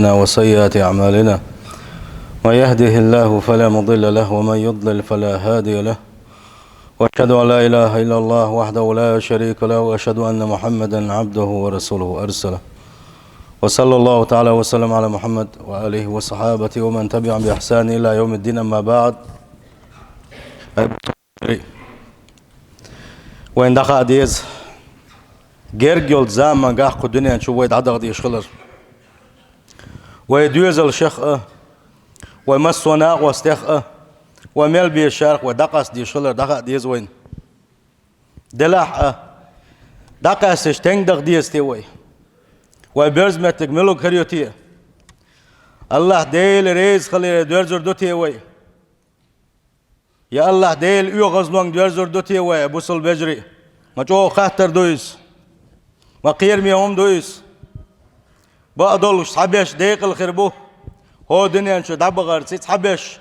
وسيئات أعمالنا من يهده الله فلا مضل له ومن يضلل فلا هادي له وأشهد أن لا إله إلا الله وحده لا شريك له وأشهد أن محمدا عبده ورسوله أرسله وصلى الله تعالى وسلم على محمد وآله وصحابته ومن تبعهم بإحسان إلى يوم الدين. أما بعد، وين دخل ديز جرجل زمان قاح الدنيا نشوف وين عدد يشغلر ويدوز الشيخ ومسونا واستخ وميل بيشارك ودقس دي شغلر دقا ديز وين دلح دقس تنقدق ديز تي وبرز ما تكملوا كريوتيه الله ديل ريز خلي درجر دوتي وي يا الله ديل يغزلون درجر دوتي وي بوصل بجري ما جو خاطر دويس ما قير ميهم دويس بقدول حبش ديق الخربو هو دنيا شو دبغر سيت حبش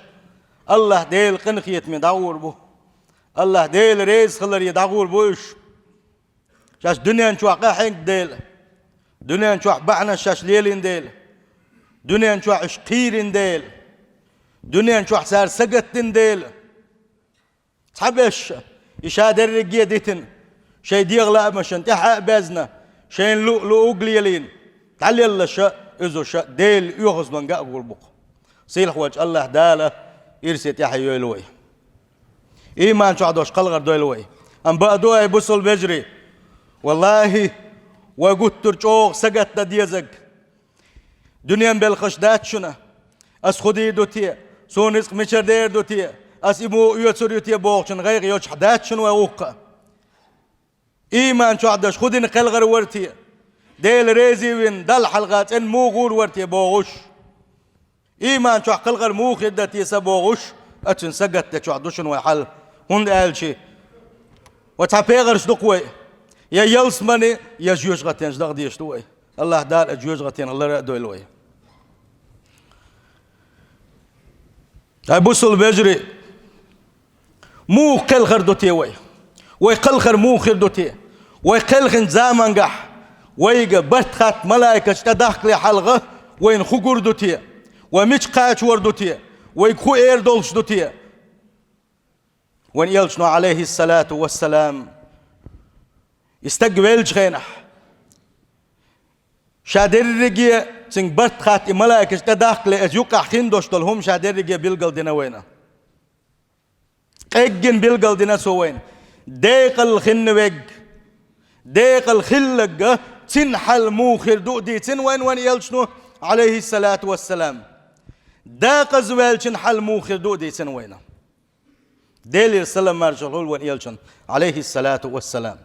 الله ديل قنخيت من داور بو الله ديل ريز خلر يداور بوش شاش دنيا شو عقاحين ديل دنيا شو بعنا شاش ليلين ديل دنيا شو عشقيرين ديل دنيا شو حسار سقتين ديل حبش يشادر رجيه ديتن شي ديغلا مشان تحق بازنا شين لو قليلين تعلي الله شاء إذا شاء ديل يغز من قاق والبق سيلح وجه الله داله إرسيت يحيو يلوي إيمان شو عدوش قلغر دو يلوي أم بقدوه يبصل بجري والله وقلت ترجوغ سقط ديزق دنيا بالخش دات شنا أس خدي دوتيه سون رزق مشر دير دوتيه أس إمو يوتسر يوتيه بوغشن غير يوش حدات شنو ووقع إيمان شو عدوش خدي نقلغر ورتيه ديل ريزي وين دل حلقات ان مو غور ورتي بوغش ايمان شو قلغر مو خدتي سبوغش اتن سقت شو عدوشن وحل هون قال شي وتعبيغر شدقوي يا يلسمني يا جوج غتين شدق ديش توي الله دار جوج غتين الله رأدو الوي ابوسل بجري مو قلغر دوتي وي قلغر مو خردوتي قلغن زامن قح ويجا برتخات ملائكة تدخل حلقة وين خجور دوتية ومش قاش وردوتية ويكو إير دولش دوتية وين يلشنو عليه الصلاة والسلام يستقبل جينح شادر رجية سين برتخات ملائكة تدخل أزيوكا خندوش دولهم شادر رجية بيلقل دينا وينا قيجن بيلقل دينا سوين ديق الخنوج ديق الخلق تنحل موخر دودي تن وين يلشنو عليه الصلاة والسلام داق زوال تنحل موخر دودي تن وين ديل السلام مرجلول وين يلشن عليه الصلاة والسلام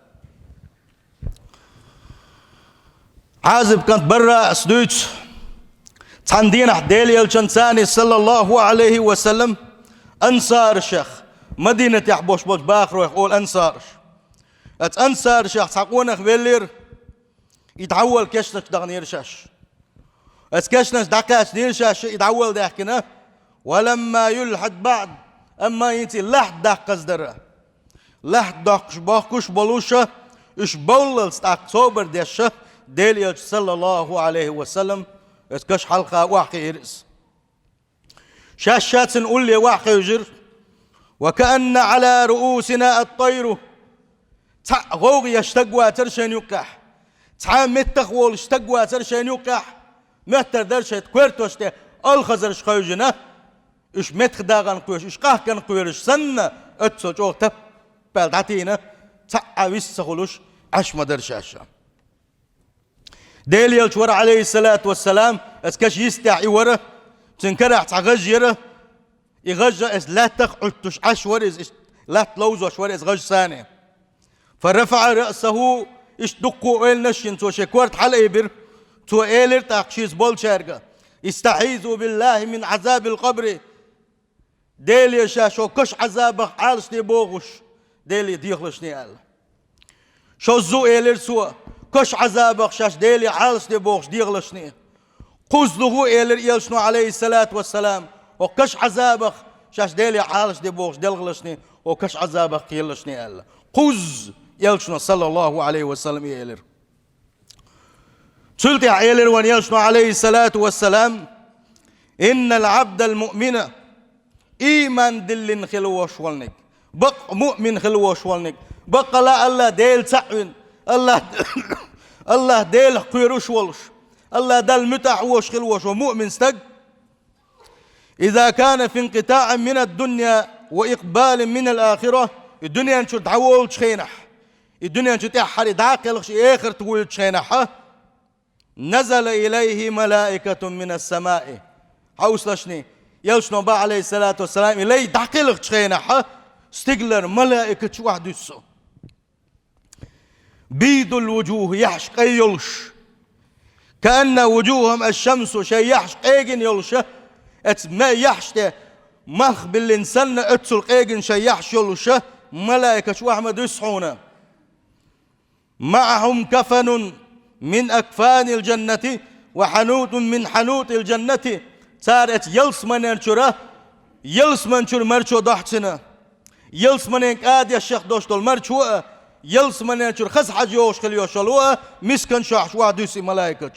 عازب كانت برا سدوش تندين ديل يلشن ثاني صلى الله عليه وسلم أنصار الشيخ مدينة يحبوش بوش باخر يقول أنصار أنصار الشيخ تحقونا خبيلير يتعول كشنش دغنير شاش كشنش دقاش دير شاش يتعول داكنا ولما يلحد بعد اما ينتي لحد دقز درا لحد دقش باكوش بلوشة اش بولل ستاك صوبر ديشة ديل صلى الله عليه وسلم كش حلقة واحد يرس شاشات نقول لي واحد يجر وكأن على رؤوسنا الطير غوغ يشتقوا ترشن يقح تعام متخول اشتقوا ترشن يقح متر درشت كورتوشته الخزر شخوجنا اش متخ داغن قوش اش قاه كان قويرش سنة اتسو جو تبال داتينا تعاويس سخولوش عش مدرشاشا ديل يلشور عليه الصلاة والسلام اسكاش يستعي ورا تنكرح تعغجيره يغجى اس لا تخعتش عش ورز لا تلوزوش ورز غج ثاني فرفع رأسه إيش دقوا إل نشين تو شكورت حل إبر تو إيلر تأخشيز بول شارجا استعيذوا بالله من عذاب القبر ديل يشاشو كش عذابك عالش دي بوغش ديل يديخلش نيال شو زو إيلر سوا كش عذابك شاش ديل عالش دي بوغش ديغلش ني قوزلوه إيلر يلشنو عليه الصلاة والسلام وكش عذابك شاش ديل عالش دي بوغش ديغلش ني وكش عذابك يلش نيال قوز يلشنو صلى الله عليه وسلم يلر تلت عيلر ونيلشنو عليه الصلاة والسلام إن العبد المؤمن إيمان دلن خلوش والنك بق مؤمن خلوش والنك بق لا الله ديل تعوين الله ديل قيروش والش الله دل متعوش خلوش ومؤمن استق إذا كان في انقطاع من الدنيا وإقبال من الآخرة الدنيا نشو تعول شخينح الدنيا نشو تحري داقل آخر تقول شخينح نزل إليه ملائكة من السماء حوصلشني يلشنو با عليه الصلاة والسلام إليه داقل شخينح استقلر ملائكة شو واحد يسو بيض الوجوه يحشق يلش كأن وجوههم الشمس شيء يحشق ايجن يلش ما يحشت مخ بالإنسان اتسلق ايجن شيء يحش يلش ملائكة شو أحمد يسحون معهم كفن من أكفان الجنة وحنوت من حنوت الجنة صارت يلس من انشره يلس من انشر مرشو ضحتنا يلس من انك آدي الشيخ دوشتو المرشو يلس من انشر خز حج يوش خليوشلوه مسكن شاح واحد يسي ملائكة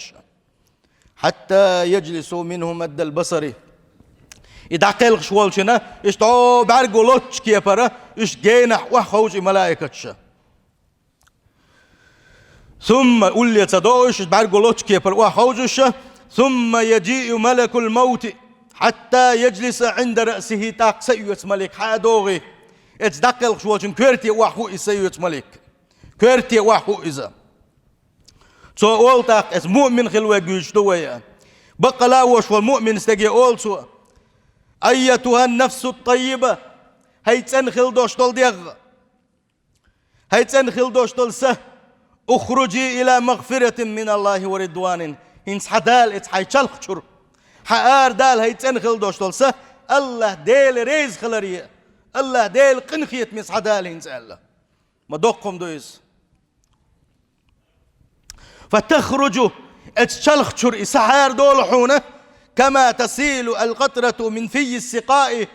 حتى يجلسوا منه مد البصري إذا قيل شوالشنا اشتعو بعرقو لوتش كيفرة اش جينح وخوش ملائكة ثم قل يتدوش بعرقو لوتش كيفر وخوش ثم يجيء ملك الموت حتى يجلس عند رأسه تاق سيوت ملك حادوغي اتدقل شوالشن كورتي وحو سيوت ملك كورتي وحو إذا سو أول تاق اس مؤمن خلوة جوشتوية بقى لا وش والمؤمن استجي أول سو أيتها النفس الطيبة هاي تنخل دوشتول ديغ هاي تنخل دوشتول سه اخرجي إلى مغفرة من الله ورضوان هنس حدال اتس حي تشلخشر حار دال هاي تنخل دوشتول سه الله ديل ريز خلريه الله ديل قنخيت مس حدال هنس الله ما دوقهم دويز فتخرج اتشلخشر إسحار دولحونه كما تسيل القطرة من في السقاء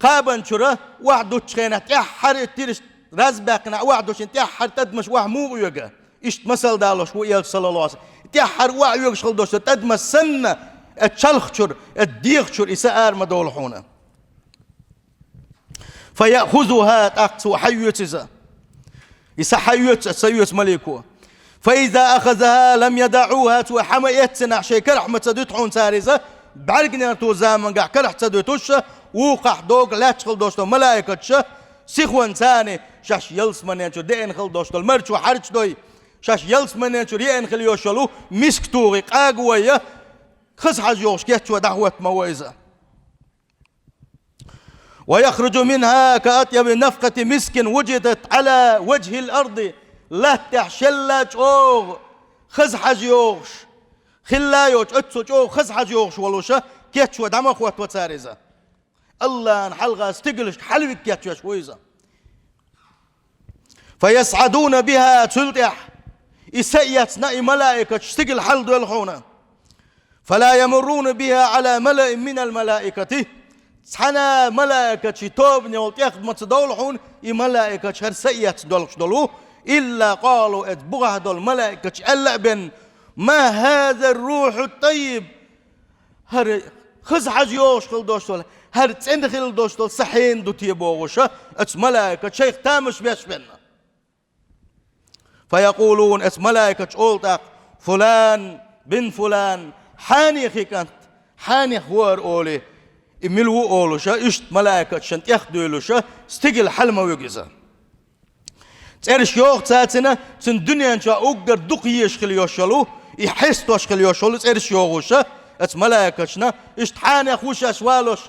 قابن شره وحدو تشخينة تحر تيرش رزبقنا وحدو شن تحر تدمش وحمو يوغا اشت مسل دالوش ويال صلى الله عليه وسلم تحر وعيوغ شخلدوش تدمش سنة اتشلخشر اتديخشر إسحار مدولحونه فيأخذها تأخذ حيوتزا إسحيوت سيوت مليكوه فإذا أخذها لم يدعوها وحميتنا شيء رحمة تدتحون سارزة بعرقنا توزامن قاع كرح تدتوش وقح دوق لا تشغل دوشتو ملائكة سيخوان ثاني شاش يلس من ينشو دين خل دوشتو المرش وحرج دوي شاش يلس من ينشو ريان خل يوشلو مسك توغي قاقوية خس حاج يوش كيتشو دعوة مويزة ويخرج منها كأطيب نفقة مسك وجدت على وجه الأرض لا تحشلت اوغ خز حجيوش خلايوش اتسوش اوغ خز حجيوش ولوشا كيتشو دعما خوات وتساريزا الله نحلغا استقلش حلوك كيتشو شويزا فيسعدون بها تلتح إسيتنا ملائكة استقل حل دولحونا فلا يمرون بها على ملأ من الملائكة سحنا ملائكة توبني والتياخد ما تدولحون ملائكة هر سيئت دولش دولو إلا قالوا اتبغه دول ملائكة ألا بن ما هذا الروح الطيب هر خز حجيوش خل دوشتول هر تندخل دوشتول سحين دو تيبوغوشا ات ملائكة شيخ تامش بيش بنا فيقولون ات ملائكة أولتاق فلان بن فلان حاني خيكانت حاني خوار أولي إملو أولوشا اشت ملائكة شنت يخدولوشا استقل حلمة ويقزا تعرش يوغ تاتنا سن دنيا انشا اوغر دقيش خليوشلو يحس توش خليوشلو تعرش يوغوشا ات ملائكتنا اشت حاني خوش اشوالوش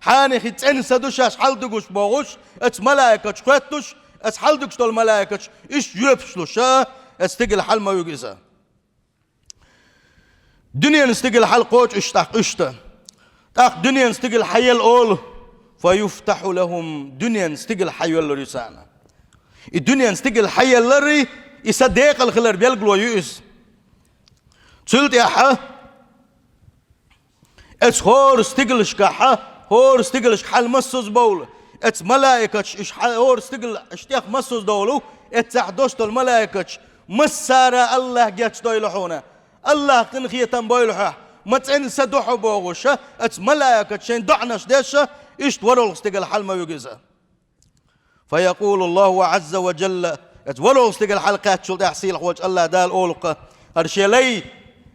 حاني خي تنسدوش اش حلدوش بوغوش ات ملائكتش خواتوش ات حلدوش دول ملائكتش اش يبشلوشا استقل حل ما يوغيزا دنيا نستقل حل قوش اشتاق اشتا تاق دنيا نستقل حي الاول فيفتح لهم دنيا نستقل حي الرسانة الدنيا نستقل حي اللري يصدق الخلر بيلقلو يؤس تلت يا حا اتس هور استقل شكاحة هور استقل شكحة المسوس بول اتس ملائكة هور استقل اشتياق مسوس دولو اتس احدوش دول ملائكة مسارة الله جاتش دويلحونا الله قنخية بويلحه ما تنسى دحو بوغوشة ات ملايكة شين دعنش ديشة اشت ورول استقل حال ما يجزا فيقول الله عز وجل ات ورول استقل حلقات شل تحصيل حوج الله دال أولقة هرشيلي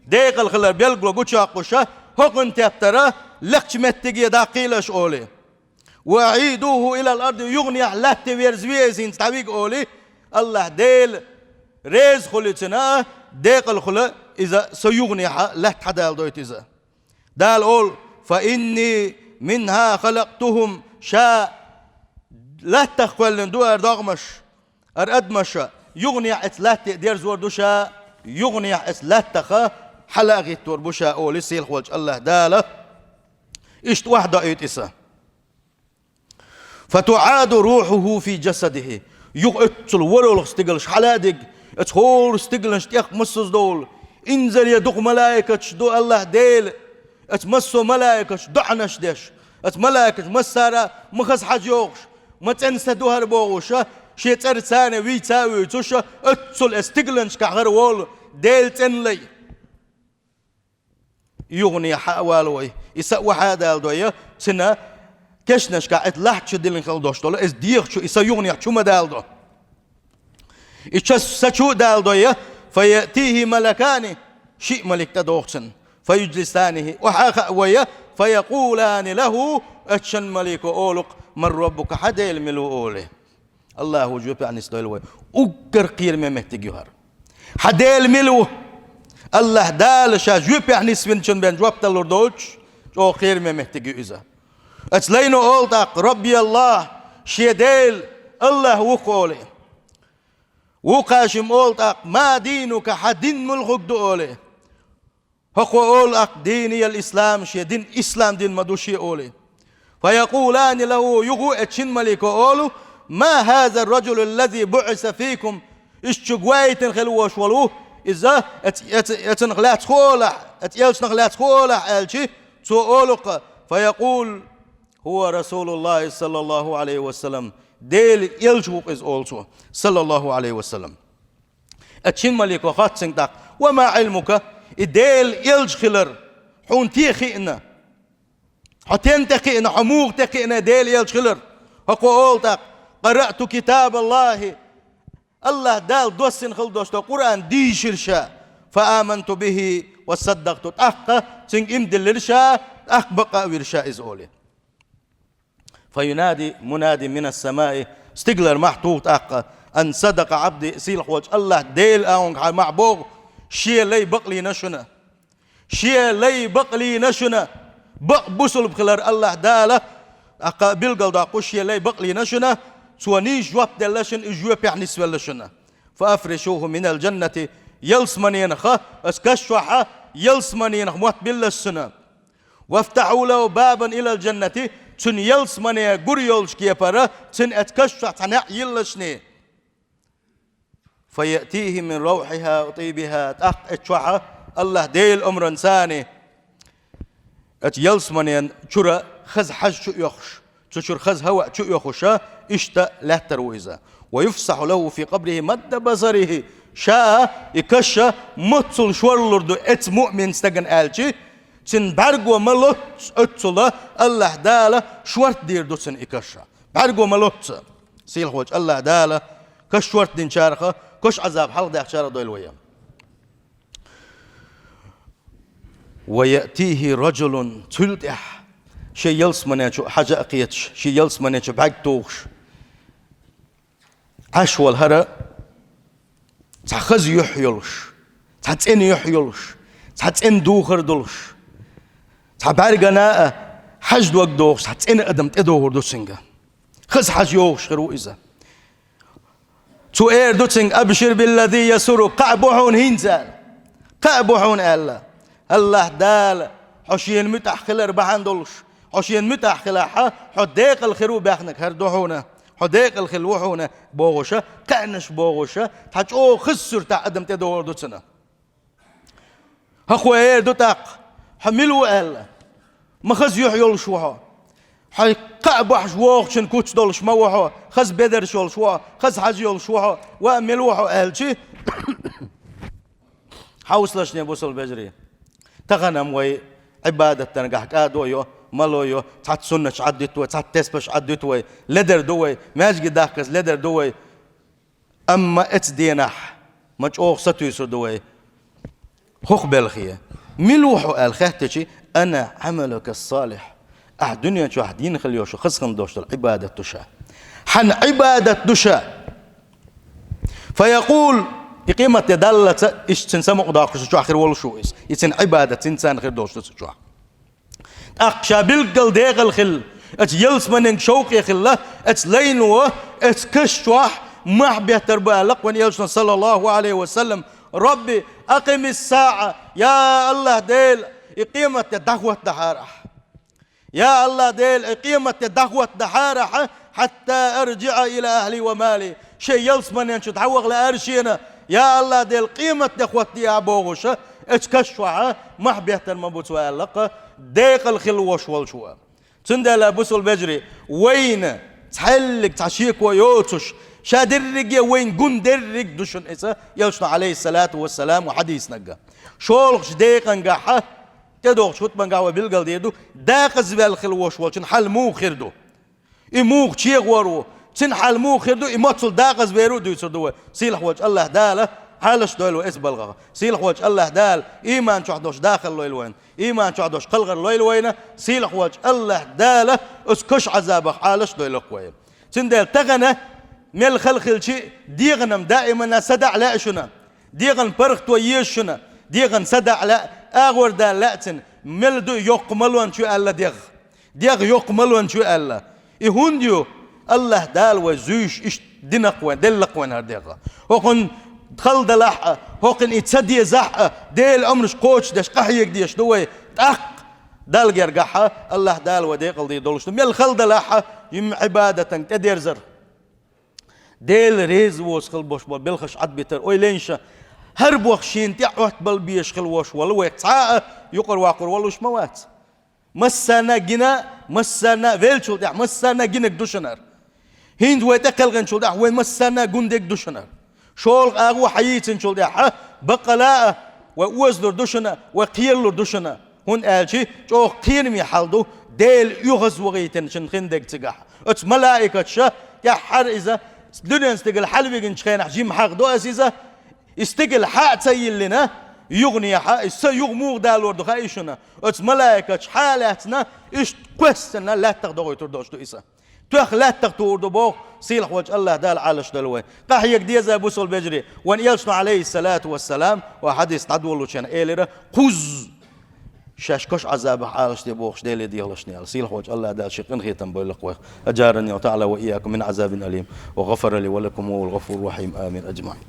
ديق الخلر بيلقلو قوشاقوشة هقن تبترى لقش متقية داقيلش أولي وعيدوه إلى الأرض يغني لا تبيرزويزين تابيق أولي الله ديل ريز خلتنا ديق الخلق إذا سيغنيها لا تحدال دويت إذا دال أول فإني منها خلقتهم شاء لا تخول دو أردغمش أردمش يغني إتلات دير زور دوشا يغني إتلات تخا حلاغي توربوشا أولي سيل خوالج الله دالة إشت واحدة إيت إسا فتعاد روحه في جسده يغتل ورول استقلش حلادق اتهور استقلش تيخ مسوس دول انزل يدق ملائكة دو الله ديل اتمسو ملائكة دعنش ديش ات ملائكة مسارة مخص حاج يوغش ما تنسى دوهر بوغوشة شي ترسانة ويتاوي توشة اتسل استقلنش كغر وول ديل تنلي يغني حوالوي يسوى هذا الدوية سنة كشنش قاعد لحش دلين خلدوش دولا اس ديخ شو يسا يغني شو ما دالدو إيش سچو دالدو يا فيأتيه ملكان شيء ملك تدوخسن فيجلسانه وحاخ ويا فيقولان له اتشن ملك أولق من ربك حدا الملو أولي الله وجوب يعني استوي أكر قير ما محتاجيهار حدا الملو الله دال شاجوب يعني سفنشن بين جواب تلوردوش جو خير ما محتاجي إذا أتلينو أولتك ربي الله شيديل الله وقولي وقاشم أولتك ما دينك حدين ملغك دولي هقو أولك ديني الإسلام شي دين إسلام دين مدوشي أولي فيقولان له يغو اتشن ملك أولو ما هذا الرجل الذي بعث فيكم اشتقويت خلوش ولوه إذا اتنغلات خولح اتيالش نغلات خولح ألشي تو أولك فيقول هو رسول الله صلى الله عليه وسلم ديل يلجوك إز أولشو صلى الله عليه وسلم اتشن ملك وخات سنتاق وما علمك ديل يلج خلر حون تيخينا حتين تقينا حموغ تقينا ديل يلج خلر هقو أولتاق قرأت كتاب الله الله دال دوسن خلدوشتو قرآن دي شرشا فآمنت به وصدقت أخا سنگ امدلرشا أخ بقى ورشا إز أولي فينادي منادي من السماء استقلر محطوط أخا أن صدق عبدي سيل حوج الله ديل أونك معبوغ شيء لي بقلي نشنا شيء لي بقلي نشنا بق بوصل بخلر الله داله أقا بلقل داقو شيء لي بقلي نشنا سواني جواب دلشن إجواب يعني سوالشنا فأفرشوه من الجنة يلسمنين خا اسكشوحة يلسمنين موت باللسنا وافتحوا له بابا إلى الجنة تن يلسمني قريولش كيبارا تن اتكشوح تنع يلشني فيأتيه من روحها وطيبها تأخ اتشوحة الله ديل أمر إنساني ات يلسمنين شرا خز حج شو يخش تشر خز هواء شو يخشا اشتا لا ترويزا ويفسح له في قبره مد بصره شاء يكشا متصل شور لردو ات مؤمن استغن آلشي تن برغو ملوت اتصلا الله دالا شورت دير دو تن يكشا برغو ملوت سيل خوش الله دالا كش شورت دين شارخة كش عذاب حلق داخل شارع دويل ويام ويأتيه رجل تلتح شي يلس مناتشو حاجة أقيتش شي يلس مناتشو بعد توغش عشوى الهرى تخز يحيلش تحتين يحيلش تحتين دوخر دلش تحبارقنا حج دوك دوغش تحتين أدم تدوهر دوسنجا خز حج يوغش غيرو إذا تو إير دوتسنج أبشر بالذي يسر قعبوحون هينزال قعبوحون الله دال حشين متح خلر بحندلش حشين متح خلاحة حديق الخرو بيخنك هردوحونا حديق الخلوحونا بوغشة كأنش بوغشة تحجو خسر تعدم تدور دوتسنا هخو إير دوتاق حملوا ألا مخز يحيول شوها حي قعبح شوخ شن كوتش دولش موحو خز بدر شول شوا خز حجيول شوا وأملوحو أهلشي حوصلش نبوس البجري تغنم وي عبادة تنقح كادويو مالويو تحت سنة عدتوي تحت تسبش عدتوي لدر دوي ماجي داكس لدر دوي أما اتدينح مجوخ ستو يسر دوي خوخ بالخية ملوحو الخهتشي أنا عملك الصالح الدنيا شو حدين خليوشو خسخن دوشت العبادة تشا حن عبادة تشا فيقول قيمة دالة إيش تنسمع داقش شو آخر ولا شو إيش يتن عبادة إنسان خير دوشت شو أقشى بالقل داخل خل أت يلس من شوق يخله أت لينوه أت كشوح محبة تربى لقوان يلسنا صلى الله عليه وسلم ربي أقم الساعة يا الله ديل قيمة دعوة دحارح يا الله ديل قيمة دعوة دحارح حتى أرجع إلى أهلي ومالي شيء يلس من ينشد حوغ لأرشينا يا الله ديل قيمة دعوة يا بوغش اتكشوها محبة المبوت وعلق ديق الخلوش والشوا تندل بوسل بجري وين تحلق تعشيك ويوتش شادرق وين قن درق دشن إسا يلشنا عليه الصلاة والسلام وحديث نقا شولخش ديقا نقاحة تدوغ شوت من قاوة بالقل ديردو داقز بالخلوش والشن حل مو خردو إموغ تشيغ ورو تن حل مو خردو إموتصل داقز بيرو دو يسردو سيلح وجه الله داله حالش دول وإس بلغة سيلح وجه الله دال إيمان شعدوش داخل لويل وين إيمان شعدوش قلغر لويل وين سيلح وجه الله داله اسكش عذابه حالش دول قويل تندل تغنى مل خلخل شيء ديغنم دائما سدع لا شنا ديغن برخت ويشنا ديغن سدع لا أغور دا لاتن مل دو يقملون شو الله ديغ يقملون شو الله يهونديو الله دال وزوش إيش دينق وين دلق وين هرديغا هوكن خلد لحقه هوكن يتصدي زحقه ديل عمرش قوش داش قحيك ديش دوي تأق دال جرقحه الله دال وديقل دي دولش مل خلد لحقه يم عبادة تدير زر ديل ريز ووس خل بوش بول بالخش عد بيتر اوي لينشا هرب وخشين تعوت بل بيش خل وش ولو يتعاء يقر واقر ولوش موات مسانا جنا مسانا فيلشو دع مسانا جنك دوشنر هند ويتقل غنشو دع وين مسانا جندك دوشنر شول اغو حييتن شول دع بقلاء ووزلر دوشنا وقيلر دوشنا هون قالشي جو قيرمي حالدو ديل يغز وغيتن شن خندق تقح اتس ملائكة شا يا حر إذا دنيا استقل حلبي شخين حجيم حق دو أسيزة استقل حق تسيل لنا يغني حق يغموغ دال وردو خايشنا اتس ملائكة حالاتنا اش قوستنا لا تقدروا يتردوش دو إسا توخ لا تقدروا بوغ سيلح وجه الله دال عالش دلوي قاحيك ديزا بوصل بجري وان يلشنا عليه الصلاة والسلام وحديث تعدولو شان إيليرا قوز شاشكش عذاب حالش دي بوخش ديلي ديالشني على سيلح وجه الله دال شقن خيتم بولق أجارني وتعالى وإياكم من عذاب أليم وغفر لي ولكم هو الغفور الرحيم آمين أجمعين